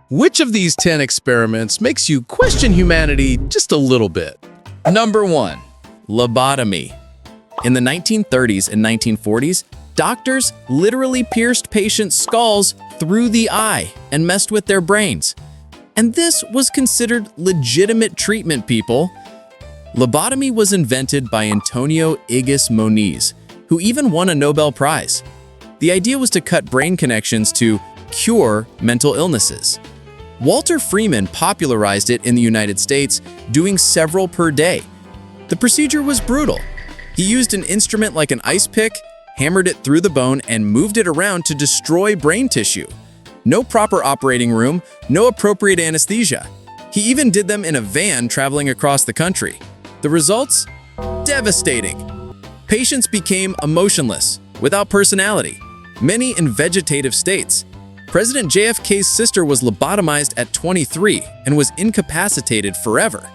Which of these 10 experiments makes you question humanity just a little bit? Number 1. Lobotomy. In the 1930s and 1940s, doctors literally pierced patients' skulls through the eye and messed with their brains. And this was considered legitimate treatment, people. Lobotomy was invented by Antonio Igas Moniz, who even won a Nobel Prize. The idea was to cut brain connections to cure mental illnesses. Walter Freeman popularized it in the United States, doing several per day. The procedure was brutal. He used an instrument like an ice pick, hammered it through the bone, and moved it around to destroy brain tissue. No proper operating room, no appropriate anesthesia. He even did them in a van traveling across the country. The results? Devastating. Patients became emotionless, without personality, many in vegetative states. President JFK's sister was lobotomized at 23 and was incapacitated forever.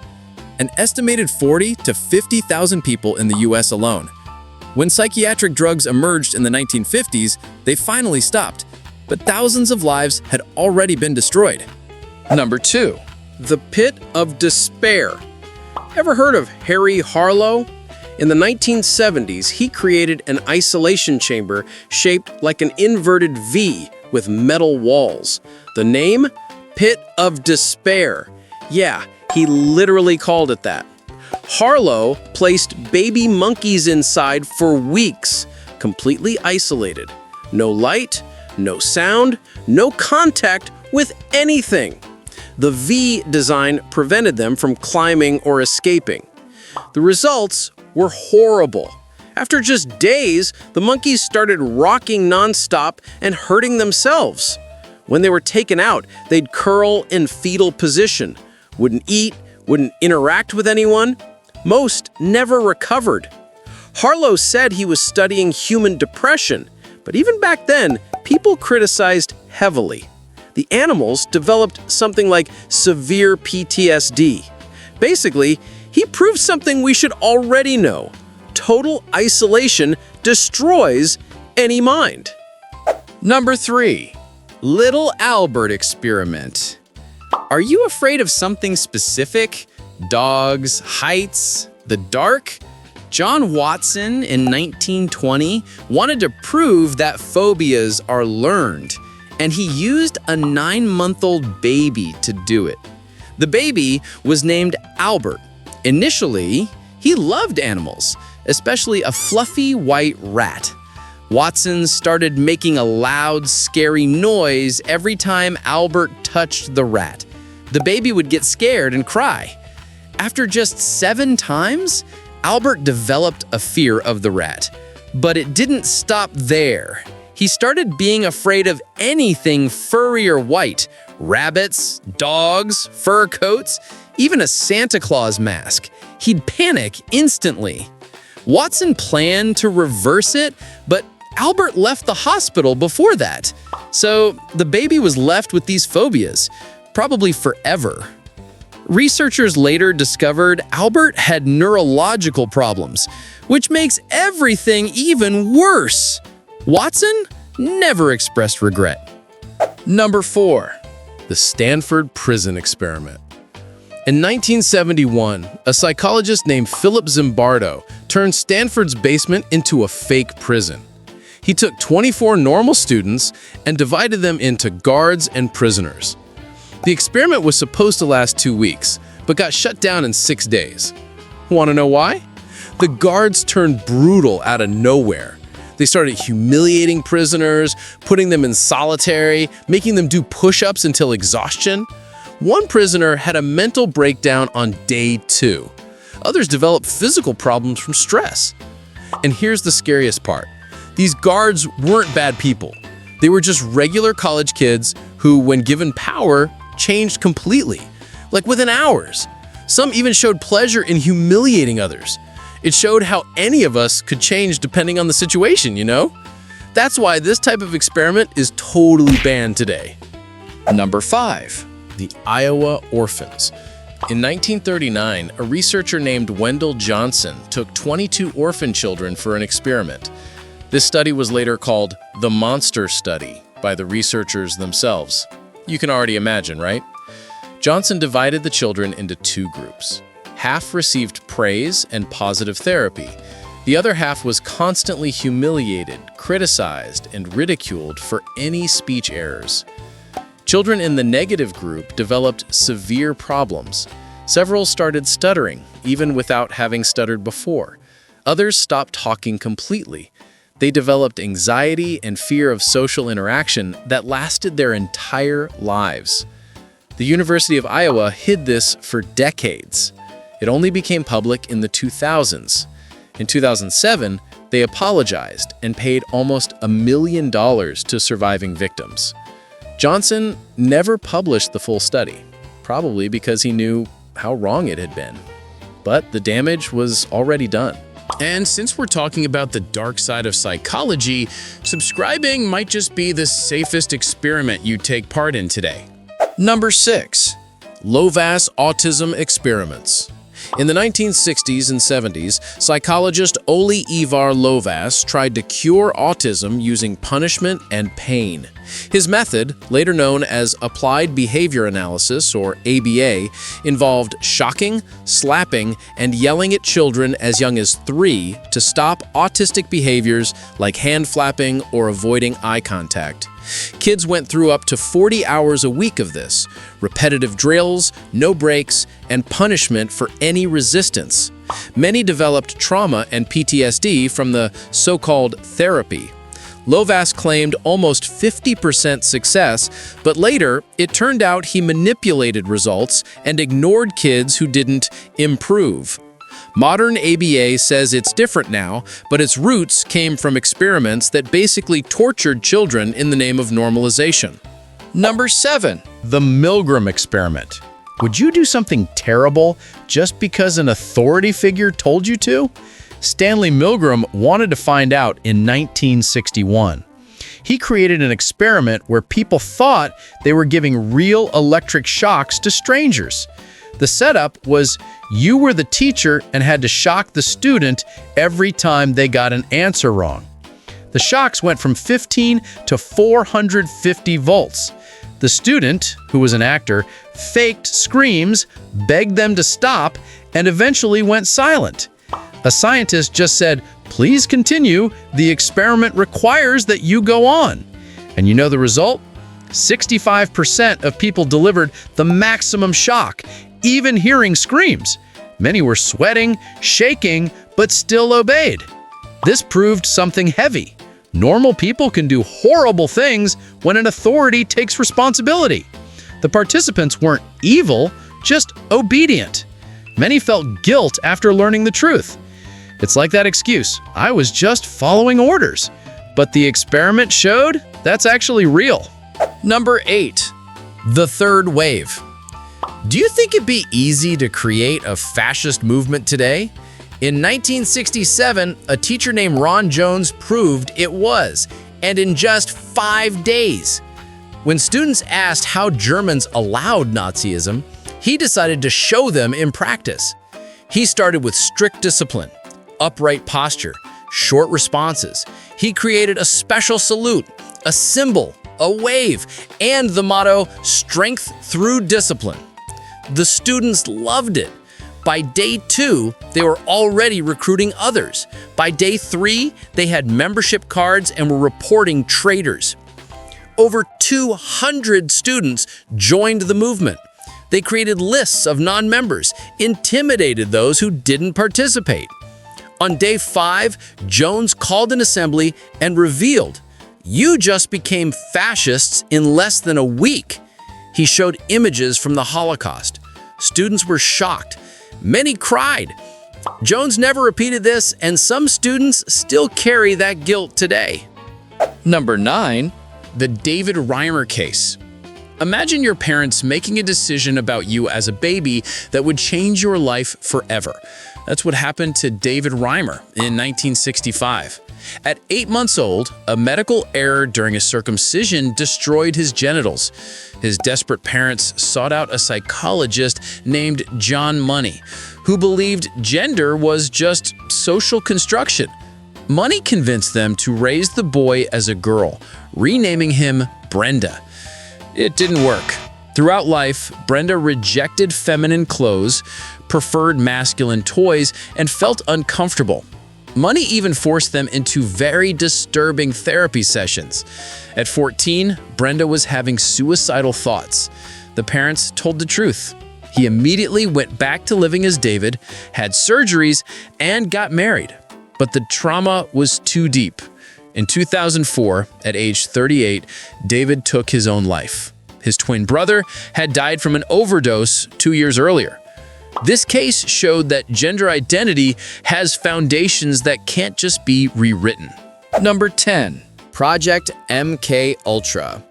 An estimated 40 to 50,000 people in the US alone. When psychiatric drugs emerged in the 1950s, they finally stopped, but thousands of lives had already been destroyed. Number 2. The Pit of Despair. Ever heard of Harry Harlow? In the 1970s, he created an isolation chamber shaped like an inverted V with metal walls. The name? Pit of Despair. Yeah, he literally called it that. Harlow placed baby monkeys inside for weeks, completely isolated. No light, no sound, no contact with anything. The V design prevented them from climbing or escaping. The results were horrible. After just days, the monkeys started rocking nonstop and hurting themselves. When they were taken out, they'd curl in fetal position, wouldn't eat, wouldn't interact with anyone. Most never recovered. Harlow said he was studying human depression, but even back then, people criticized heavily. The animals developed something like severe PTSD. Basically, he proved something we should already know. Total isolation destroys any mind. Number 3. Little Albert experiment. Are you afraid of something specific? Dogs, heights, the dark? John Watson in 1920 wanted to prove that phobias are learned, and he used a 9-month-old baby to do it. The baby was named Albert. Initially, he loved animals, especially a fluffy white rat. Watson started making a loud, scary noise every time Albert touched the rat. The baby would get scared and cry. After just 7 times, Albert developed a fear of the rat. But it didn't stop there. He started being afraid of anything furry or white: rabbits, dogs, fur coats, even a Santa Claus mask. He'd panic instantly. Watson planned to reverse it, but Albert left the hospital before that. So the baby was left with these phobias, probably forever. Researchers later discovered Albert had neurological problems, which makes everything even worse. Watson never expressed regret. Number 4. The Stanford Prison experiment. In 1971, a psychologist named Philip Zimbardo turned Stanford's basement into a fake prison. He took 24 normal students and divided them into guards and prisoners. The experiment was supposed to last 2 weeks, but got shut down in 6 days. Want to know why? The guards turned brutal out of nowhere. They started humiliating prisoners, putting them in solitary, making them do push-ups until exhaustion. One prisoner had a mental breakdown on day 2. Others developed physical problems from stress. And here's the scariest part. These guards weren't bad people. They were just regular college kids who, when given power, changed completely, like within hours. Some even showed pleasure in humiliating others. It showed how any of us could change depending on the situation, you know? That's why this type of experiment is totally banned today. Number 5. The Iowa orphans. In 1939, a researcher named Wendell Johnson took 22 orphan children for an experiment. This study was later called the Monster Study by the researchers themselves. You can already imagine, right? Johnson divided the children into two groups. Half received praise and positive therapy. The other half was constantly humiliated, criticized, and ridiculed for any speech errors. Children in the negative group developed severe problems. Several started stuttering, even without having stuttered before. Others stopped talking completely. They developed anxiety and fear of social interaction that lasted their entire lives. The University of Iowa hid this for decades. It only became public in the 2000s. In 2007, they apologized and paid almost $1 million to surviving victims. Johnson never published the full study, probably because he knew how wrong it had been. But the damage was already done. And since we're talking about the dark side of psychology, subscribing might just be the safest experiment you take part in today. Number 6. Lovaas autism experiments. In the 1960s and 70s, psychologist Ole Ivar Lovaas tried to cure autism using punishment and pain. His method, later known as applied behavior analysis, or ABA, involved shocking, slapping, and yelling at children as young as 3 to stop autistic behaviors like hand flapping or avoiding eye contact. Kids went through up to 40 hours a week of this, repetitive drills, no breaks, and punishment for any resistance. Many developed trauma and PTSD from the so-called therapy. Lovaas claimed almost 50% success, but later it turned out he manipulated results and ignored kids who didn't improve. Modern ABA says it's different now, but its roots came from experiments that basically tortured children in the name of normalization. Number 7. The Milgram experiment. Would you do something terrible just because an authority figure told you to? Stanley Milgram wanted to find out in 1961. He created an experiment where people thought they were giving real electric shocks to strangers. The setup was you were the teacher and had to shock the student every time they got an answer wrong. The shocks went from 15 to 450 volts. The student, who was an actor, faked screams, begged them to stop, and eventually went silent. A scientist just said, "Please continue, the experiment requires that you go on." And you know the result? 65% of people delivered the maximum shock, even hearing screams. Many were sweating, shaking, but still obeyed. This proved something heavy. Normal people can do horrible things when an authority takes responsibility. The participants weren't evil, just obedient. Many felt guilt after learning the truth. It's like that excuse, "I was just following orders." But the experiment showed that's actually real. Number 8. The third wave. Do you think it'd be easy to create a fascist movement today? In 1967, a teacher named Ron Jones proved it was, and in just 5 days. When students asked how Germans allowed Nazism, he decided to show them in practice. He started with strict discipline, upright posture, short responses. He created a special salute, a symbol, a wave, and the motto, "Strength through discipline." The students loved it. By day 2, they were already recruiting others. By day 3, they had membership cards and were reporting traitors. Over 200 students joined the movement. They created lists of non-members, intimidated those who didn't participate. On day 5, Jones called an assembly and revealed, "You just became fascists in less than a week." He showed images from the Holocaust. Students were shocked. Many cried. Jones never repeated this, and some students still carry that guilt today. Number 9. The David Reimer case. Imagine your parents making a decision about you as a baby that would change your life forever. That's what happened to David Reimer in 1965. At 8 months old, a medical error during a circumcision destroyed his genitals. His desperate parents sought out a psychologist named John Money, who believed gender was just social construction. Money convinced them to raise the boy as a girl, renaming him Brenda. It didn't work. Throughout life, Brenda rejected feminine clothes, preferred masculine toys, and felt uncomfortable. Money even forced them into very disturbing therapy sessions. At 14, Brenda was having suicidal thoughts. The parents told the truth. He immediately went back to living as David, had surgeries, and got married. But the trauma was too deep. In 2004, at age 38, David took his own life. His twin brother had died from an overdose 2 years earlier. This case showed that gender identity has foundations that can't just be rewritten. Number 10. Project MKULTRA.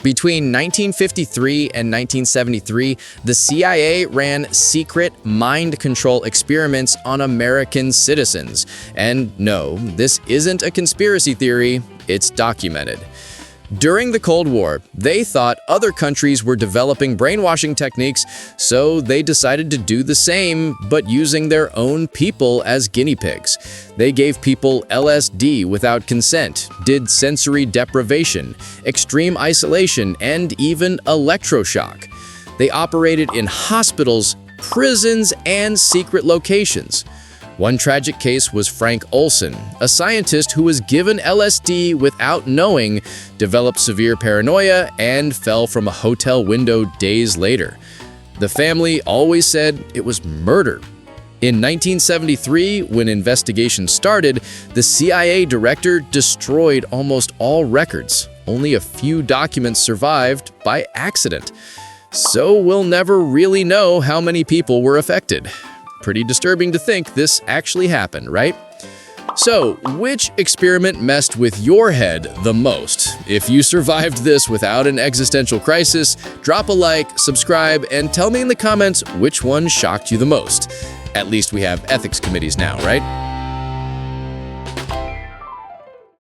Between 1953 and 1973, the CIA ran secret mind control experiments on American citizens. And no, this isn't a conspiracy theory, it's documented. During the Cold War, they thought other countries were developing brainwashing techniques, so they decided to do the same, but using their own people as guinea pigs. They gave people LSD without consent, did sensory deprivation, extreme isolation, and even electroshock. They operated in hospitals, prisons, and secret locations. One tragic case was Frank Olson, a scientist who was given LSD without knowing, developed severe paranoia, and fell from a hotel window days later. The family always said it was murder. In 1973, when investigations started, the CIA director destroyed almost all records. Only a few documents survived by accident. So we'll never really know how many people were affected. Pretty disturbing to think this actually happened, right? So, which experiment messed with your head the most? If you survived this without an existential crisis, drop a like, subscribe, and tell me in the comments which one shocked you the most. At least we have ethics committees now, right?